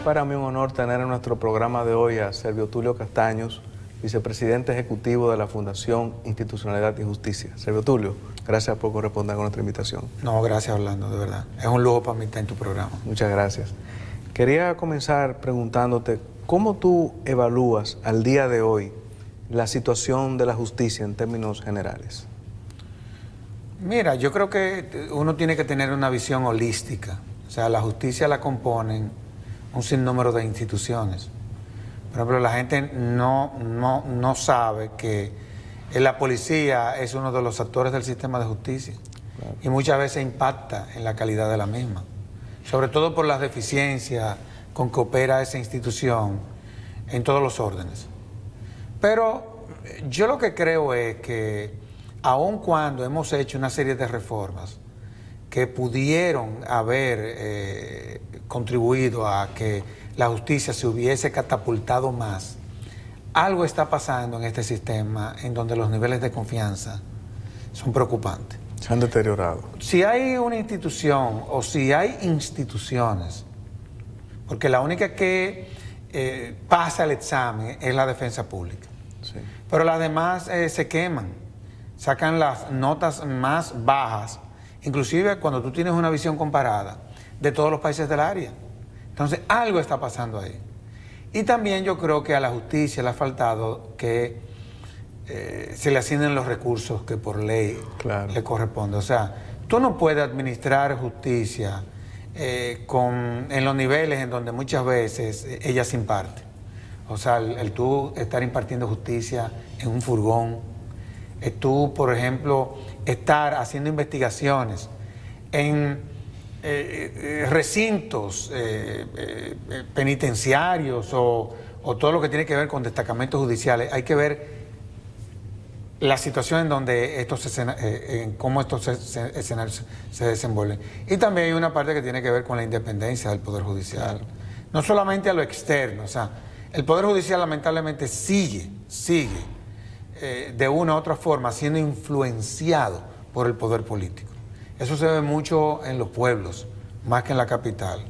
para mí un honor tener en nuestro programa de hoy a Servio Tulio Castaños, vicepresidente ejecutivo de la Fundación Institucionalidad y Justicia. Servio Tulio, gracias por corresponder con nuestra invitación. No, gracias Orlando, de verdad. Es un lujo para mí estar en tu programa. Muchas gracias. Quería comenzar preguntándote, ¿cómo tú evalúas al día de hoy la situación de la justicia en términos generales? Mira, yo creo que uno tiene que tener una visión holística. O sea, la justicia la componen un sinnúmero de instituciones. Por ejemplo, la gente no sabe que la policía es uno de los actores del sistema de justicia. Claro. Y muchas veces impacta en la calidad de la misma, sobre todo por las deficiencias con que opera esa institución en todos los órdenes. Pero yo lo que creo es que aun cuando hemos hecho una serie de reformas que pudieron haber contribuido a que la justicia se hubiese catapultado más, algo está pasando en este sistema en donde los niveles de confianza son preocupantes. Se han deteriorado. Si hay una institución o si hay instituciones, porque la única que pasa el examen es la defensa pública, sí, pero las demás se queman, sacan las notas más bajas, inclusive cuando tú tienes una visión comparada de todos los países del área. Entonces, algo está pasando ahí. Y también yo creo que a la justicia le ha faltado que se le asignen los recursos que por ley le corresponde. O sea, tú no puedes administrar justicia en los niveles en donde muchas veces ella se imparte. O sea, el tú estar impartiendo justicia en un furgón, tú, por ejemplo, estar haciendo investigaciones en recintos penitenciarios o todo lo que tiene que ver con destacamentos judiciales. Hay que ver la situación en donde cómo estos escenarios se desenvuelven. Y también hay una parte que tiene que ver con la independencia del Poder Judicial. No solamente a lo externo, o sea, el Poder Judicial lamentablemente sigue de una u otra forma siendo influenciado por el poder político. Eso se ve mucho en los pueblos, más que en la capital.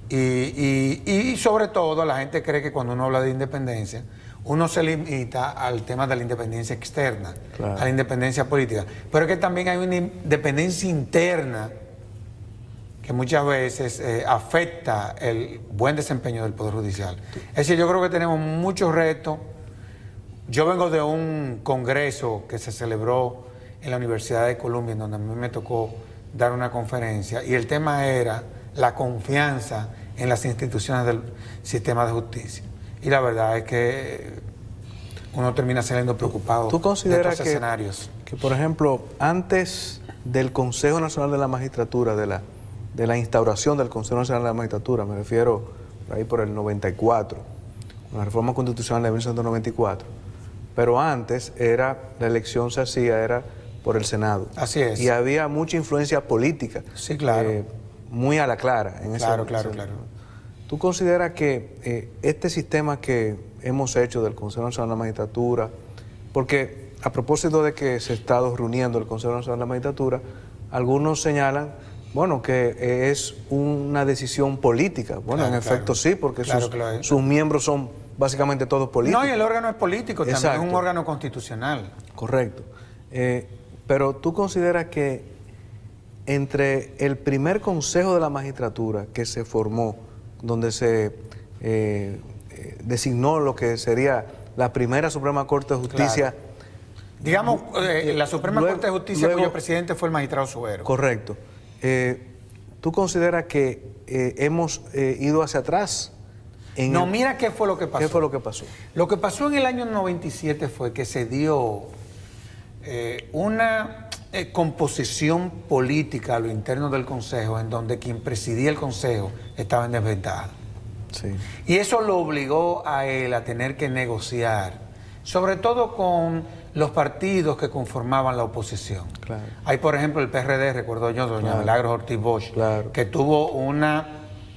Y sobre todo la gente cree que cuando uno habla de independencia, uno se limita al tema de la independencia externa, a la independencia política. Pero es que también hay una independencia interna que muchas veces afecta el buen desempeño del Poder Judicial. Es decir, yo creo que tenemos muchos retos. Yo vengo de un congreso que se celebró en la Universidad de Columbia, en donde a mí me tocó dar una conferencia, y el tema era la confianza en las instituciones del sistema de justicia. Y la verdad es que uno termina saliendo preocupado. ¿Tú consideras de estos escenarios? Que, por ejemplo, antes del Consejo Nacional de la Magistratura, de la instauración del Consejo Nacional de la Magistratura, me refiero por ahí por el 94, la reforma constitucional de 1994, pero antes la elección se hacía, era por el Senado. Así es. Y había mucha influencia política. Sí, claro. Muy a la clara. Claro. ¿Tú consideras que este sistema que hemos hecho del Consejo Nacional de la Magistratura, porque a propósito de que se ha estado reuniendo el Consejo Nacional de la Magistratura, algunos señalan, bueno, que es una decisión política? Bueno, en efecto sí, porque sus miembros son básicamente todos políticos. No, y el órgano es político, Exacto. También es un órgano constitucional. Correcto. Pero ¿tú consideras que entre el primer Consejo de la Magistratura que se formó, donde se designó lo que sería la primera Suprema Corte de Justicia? Claro. Digamos, la Suprema Corte de Justicia cuyo presidente fue el magistrado Subero. Correcto. ¿Tú consideras que hemos ido hacia atrás? No, mira qué fue lo que pasó. ¿Qué fue lo que pasó? Lo que pasó en el año 97 fue que se dio una composición política a lo interno del Consejo, en donde quien presidía el Consejo estaba en desventaja. Sí. Y eso lo obligó a él a tener que negociar, sobre todo con los partidos que conformaban la oposición. Claro. Hay, por ejemplo, el PRD, recuerdo yo, doña Milagros Ortiz Bosch, que tuvo una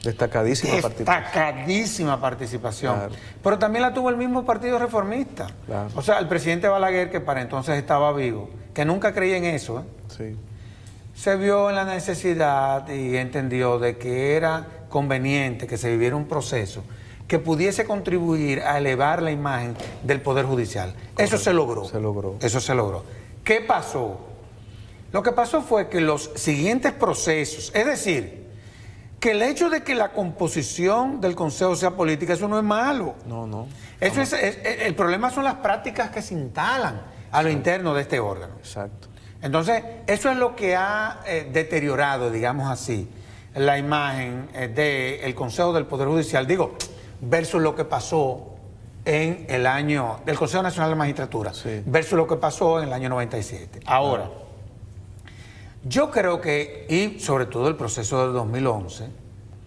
destacadísima participación. Claro. Pero también la tuvo el mismo Partido Reformista. Claro. O sea, el presidente Balaguer, que para entonces estaba vivo, que nunca creía en eso, sí, se vio en la necesidad y entendió de que era conveniente que se viviera un proceso que pudiese contribuir a elevar la imagen del Poder Judicial. Correcto. Eso se logró. Se logró. Eso se logró. ¿Qué pasó? Lo que pasó fue que los siguientes procesos, es decir, que el hecho de que la composición del Consejo sea política, eso no es malo. No, no. Eso el problema son las prácticas que se instalan a lo interno de este órgano. Exacto. Entonces, eso es lo que ha deteriorado, digamos así, la imagen del Consejo del Poder Judicial, digo, versus lo que pasó en el año del Consejo Nacional de Magistratura, sí, versus lo que pasó en el año 97. Ahora, yo creo que, y sobre todo el proceso del 2011,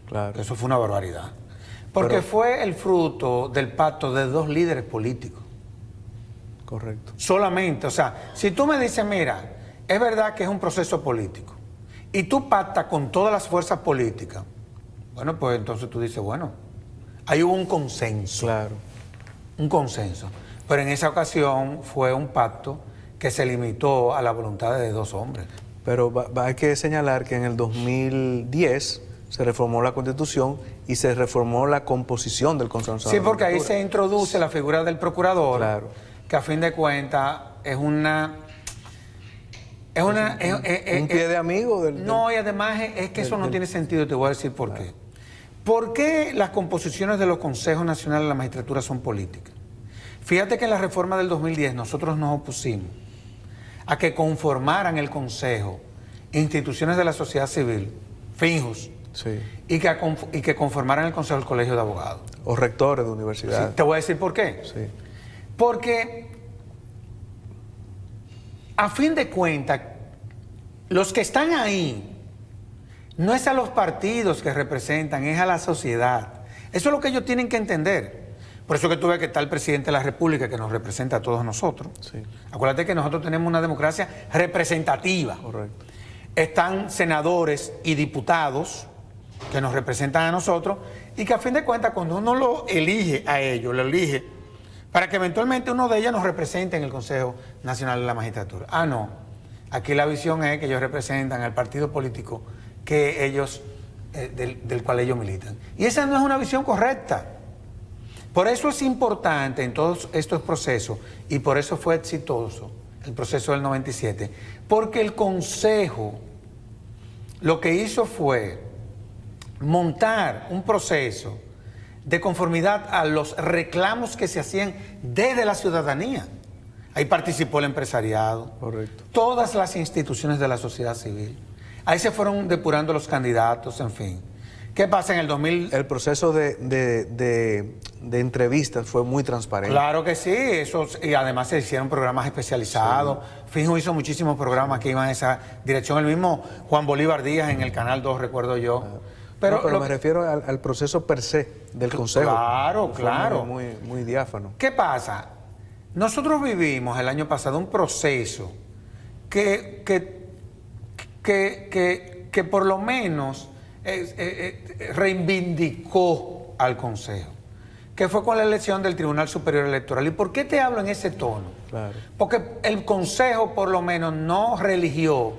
claro, que eso fue una barbaridad, porque fue el fruto del pacto de dos líderes políticos. Correcto. Solamente, o sea, si tú me dices, mira, es verdad que es un proceso político, y tú pactas con todas las fuerzas políticas, bueno, pues entonces tú dices, bueno, ahí hubo un consenso. Claro. Un consenso. Pero en esa ocasión fue un pacto que se limitó a la voluntad de dos hombres. Pero hay que señalar que en el 2010 se reformó la Constitución y se reformó la composición del Consejo Nacional. Sí, porque ahí se introduce la figura del procurador, claro, que a fin de cuentas es un pie de amigo del... No, y además es que eso no tiene sentido, y te voy a decir por qué. ¿Por qué las composiciones de los consejos nacionales de la magistratura son políticas? Fíjate que en la reforma del 2010 nosotros nos opusimos a que conformaran el consejo instituciones de la sociedad civil, FINJUS, sí, y que conformaran el consejo del colegio de abogados. O rectores de universidades. Sí, te voy a decir por qué. Sí. Porque, a fin de cuentas, los que están ahí no es a los partidos que representan, es a la sociedad. Eso es lo que ellos tienen que entender. Por eso que tú ves que está el presidente de la República que nos representa a todos nosotros. Sí. Acuérdate que nosotros tenemos una democracia representativa. Correcto. Están senadores y diputados que nos representan a nosotros y que a fin de cuentas cuando uno lo elige a ellos, lo elige para que eventualmente uno de ellos nos represente en el Consejo Nacional de la Magistratura. Ah, no. Aquí la visión es que ellos representan al partido político que ellos, del cual ellos militan. Y esa no es una visión correcta. Por eso es importante en todos estos procesos, y por eso fue exitoso el proceso del 97, porque el Consejo lo que hizo fue montar un proceso de conformidad a los reclamos que se hacían desde la ciudadanía. Ahí participó el empresariado, correcto, todas las instituciones de la sociedad civil. Ahí se fueron depurando los candidatos, en fin. ¿Qué pasa en el 2000? El proceso de entrevistas fue muy transparente. Claro que sí, y además se hicieron programas especializados. Sí. FINJUS hizo muchísimos programas que iban en esa dirección. El mismo Juan Bolívar Díaz en el Canal 2, recuerdo yo. Pero me refiero al proceso per se del Consejo. Claro, claro. Muy diáfano. ¿Qué pasa? Nosotros vivimos el año pasado un proceso que por lo menos reivindicó al Consejo, que fue con la elección del Tribunal Superior Electoral. ¿Y por qué te hablo en ese tono? Claro. Porque el Consejo por lo menos no religió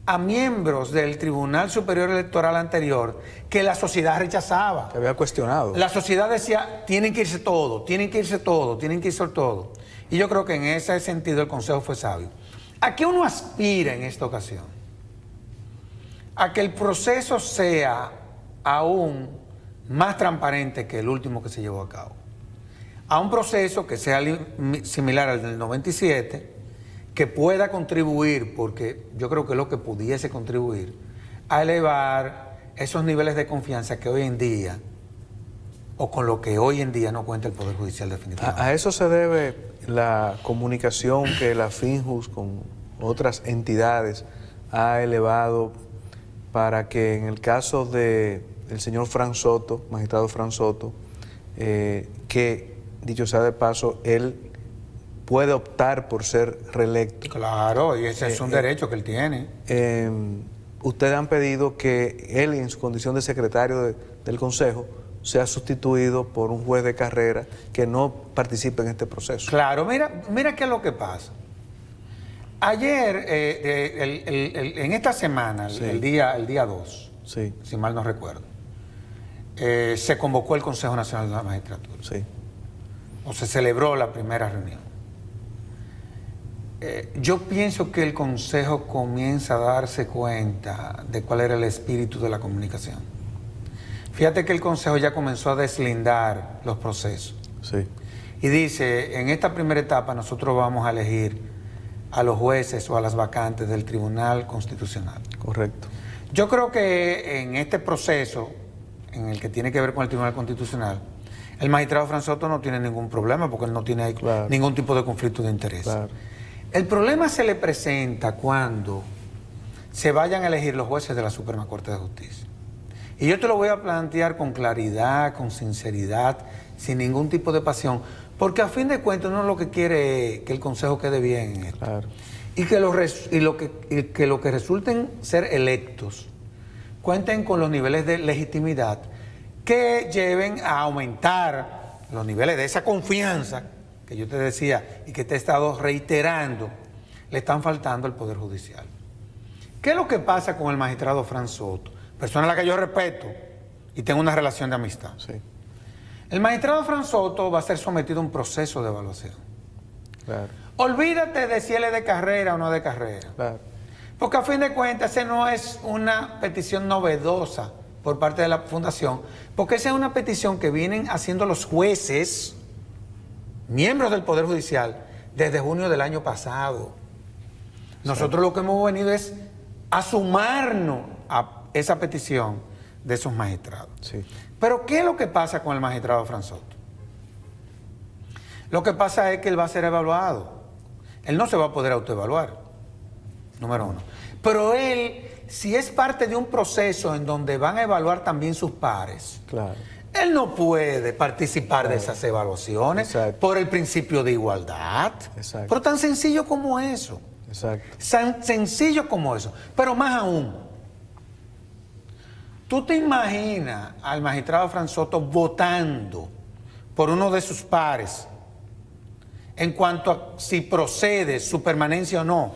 a miembros del Tribunal Superior Electoral anterior que la sociedad rechazaba. Que había cuestionado. La sociedad decía, tienen que irse todo, tienen que irse todo, tienen que irse todo. Y yo creo que en ese sentido el Consejo fue sabio. ¿A qué uno aspira en esta ocasión? A que el proceso sea aún más transparente que el último que se llevó a cabo. A un proceso que sea similar al del 97, que pueda contribuir, porque yo creo que es lo que pudiese contribuir, a elevar esos niveles de confianza que hoy en día, o con lo que hoy en día no cuenta el Poder Judicial definitivamente. A eso se debe la comunicación que la FINJUS con otras entidades ha elevado para que en el caso del señor Fran Soto, magistrado Fran Soto, que dicho sea de paso, él puede optar por ser reelecto. Claro, y ese es un derecho que él tiene. Ustedes han pedido que él, en su condición de secretario del Consejo, sea sustituido por un juez de carrera que no participe en este proceso. Claro, mira qué es lo que pasa. Ayer, en esta semana, sí, el día 2, sí, si mal no recuerdo, se convocó el Consejo Nacional de la Magistratura. Sí. O se celebró la primera reunión. Yo pienso que el Consejo comienza a darse cuenta de cuál era el espíritu de la comunicación. Fíjate que el Consejo ya comenzó a deslindar los procesos. Sí. Y dice, en esta primera etapa nosotros vamos a elegir a los jueces o a las vacantes del Tribunal Constitucional. Correcto. Yo creo que en este proceso, en el que tiene que ver con el Tribunal Constitucional, el magistrado Fran Soto no tiene ningún problema porque él no tiene ahí ningún tipo de conflicto de interés. Claro. El problema se le presenta cuando se vayan a elegir los jueces de la Suprema Corte de Justicia. Y yo te lo voy a plantear con claridad, con sinceridad, sin ningún tipo de pasión, porque a fin de cuentas uno lo que quiere es que el Consejo quede bien en esto. Claro. Y que lo que resulten ser electos cuenten con los niveles de legitimidad que lleven a aumentar los niveles de esa confianza que yo te decía y que te he estado reiterando, le están faltando al Poder Judicial. ¿Qué es lo que pasa con el magistrado Fran Soto? Persona a la que yo respeto y tengo una relación de amistad. Sí. El magistrado Fran Soto va a ser sometido a un proceso de evaluación. Claro. Olvídate de si él es de carrera o no de carrera. Claro. Porque a fin de cuentas, esa no es una petición novedosa por parte de la Fundación, porque esa es una petición que vienen haciendo los jueces, miembros del Poder Judicial, desde junio del año pasado. Nosotros lo que hemos venido es a sumarnos a esa petición de esos magistrados. Sí. Pero ¿qué es lo que pasa con el magistrado Fran Soto? Lo que pasa es que él va a ser evaluado. Él no se va a poder autoevaluar, número uno. Pero él, si es parte de un proceso en donde van a evaluar también sus pares, Claro. él no puede participar de esas evaluaciones. Exacto. Por el principio de igualdad. Exacto. Pero tan sencillo como eso. Exacto. Tan sencillo como eso. Pero más aún, ¿tú te imaginas al magistrado Fran Soto votando por uno de sus pares en cuanto a si procede su permanencia o no,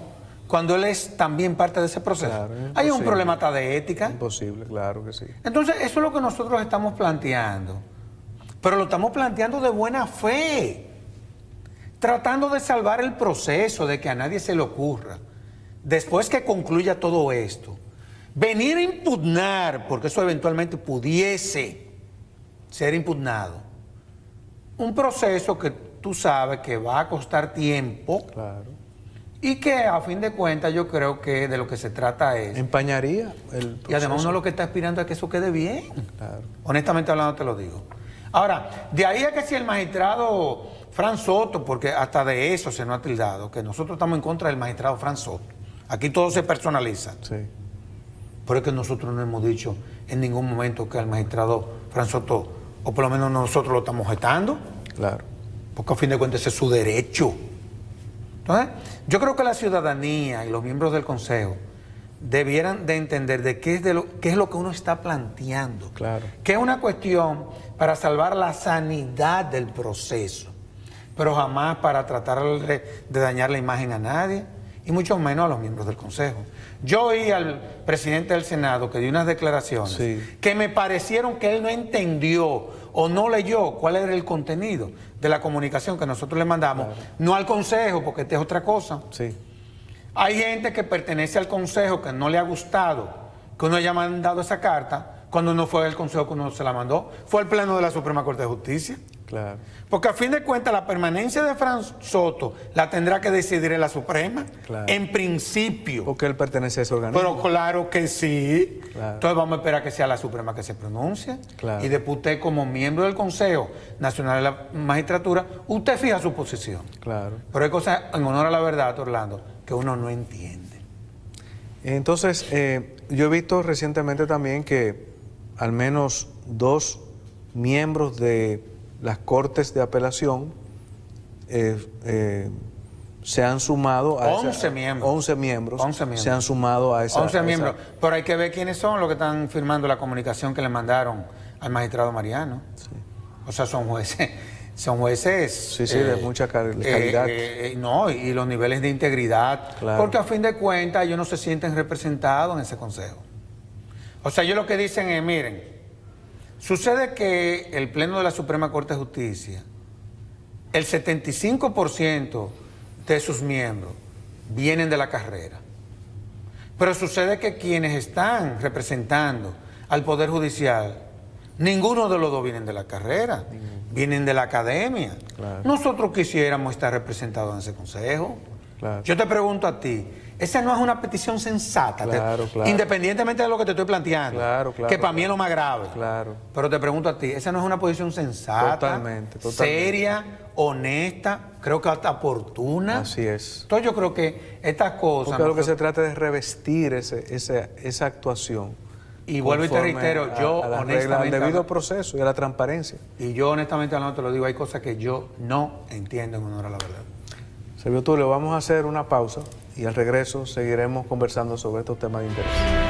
cuando él es también parte de ese proceso? Claro, hay un problema hasta de ética. Imposible, claro que sí. Entonces, eso es lo que nosotros estamos planteando. Pero lo estamos planteando de buena fe, tratando de salvar el proceso, de que a nadie se le ocurra, después que concluya todo esto, venir a impugnar, porque eso eventualmente pudiese ser impugnado, un proceso que tú sabes que va a costar tiempo. Claro. Y que a fin de cuentas yo creo que de lo que se trata es... Empañaría el proceso. Y además uno lo que está aspirando es que eso quede bien. Claro. Honestamente hablando te lo digo. Ahora, de ahí a que si el magistrado Fran Soto, porque hasta de eso se nos ha tildado, que nosotros estamos en contra del magistrado Fran Soto. Aquí todo se personaliza. Sí. Pero es que nosotros no hemos dicho en ningún momento que al magistrado Fran Soto, o por lo menos nosotros lo estamos objetando. Claro. Porque a fin de cuentas ese es su derecho. Entonces, yo creo que la ciudadanía y los miembros del Consejo debieran de entender de qué es lo que uno está planteando. Claro. Que es una cuestión para salvar la sanidad del proceso, pero jamás para tratar de dañar la imagen a nadie, y mucho menos a los miembros del Consejo. Yo oí al presidente del Senado que dio unas declaraciones que me parecieron que él no entendió o no leyó cuál era el contenido de la comunicación que nosotros le mandamos, no al Consejo, porque esta es otra cosa. Sí. Hay gente que pertenece al Consejo que no le ha gustado que uno haya mandado esa carta, cuando no fue el Consejo que uno se la mandó, fue el Pleno de la Suprema Corte de Justicia. Claro. Porque a fin de cuentas la permanencia de Fran Soto la tendrá que decidir en la Suprema, en principio. Porque él pertenece a ese organismo. Pero claro que sí. Claro. Entonces vamos a esperar que sea la Suprema que se pronuncie. Claro. Y después usted, como miembro del Consejo Nacional de la Magistratura, usted fija su posición. Claro. Pero hay cosas, en honor a la verdad, Orlando, que uno no entiende. Entonces, yo he visto recientemente también que al menos 2 miembros de las Cortes de Apelación se han sumado a 11 miembros. 11 miembros. 11 miembros. Se han sumado a esa... 11 miembros. Pero hay que ver quiénes son los que están firmando la comunicación que le mandaron al magistrado Mariano. Sí. O sea, son jueces. Son jueces... Sí, de mucha calidad. No, y los niveles de integridad. Claro. Porque a fin de cuentas ellos no se sienten representados en ese consejo. O sea, ellos lo que dicen es, miren, Sucede que el Pleno de la Suprema Corte de Justicia, el 75% de sus miembros vienen de la carrera. Pero sucede que quienes están representando al Poder Judicial, ninguno de los dos vienen de la carrera, vienen de la academia. Claro. Nosotros quisiéramos estar representados en ese consejo. Claro. Yo te pregunto a ti, esa no es una petición sensata, Claro, claro. independientemente de lo que te estoy planteando, Claro, claro, que para mí es lo más grave. Claro. Pero te pregunto a ti, esa no es una posición sensata, Totalmente. seria, honesta, creo que hasta oportuna. Así es. Entonces yo creo que estas cosas... Porque lo que se trata es revestir esa actuación. Y vuelvo y te conforme reitero, yo a las reglas, honestamente... al debido proceso y a la transparencia. Y yo honestamente no te lo digo, hay cosas que yo no entiendo en honor a la verdad. Servio Tulio, vamos a hacer una pausa y al regreso seguiremos conversando sobre estos temas de interés.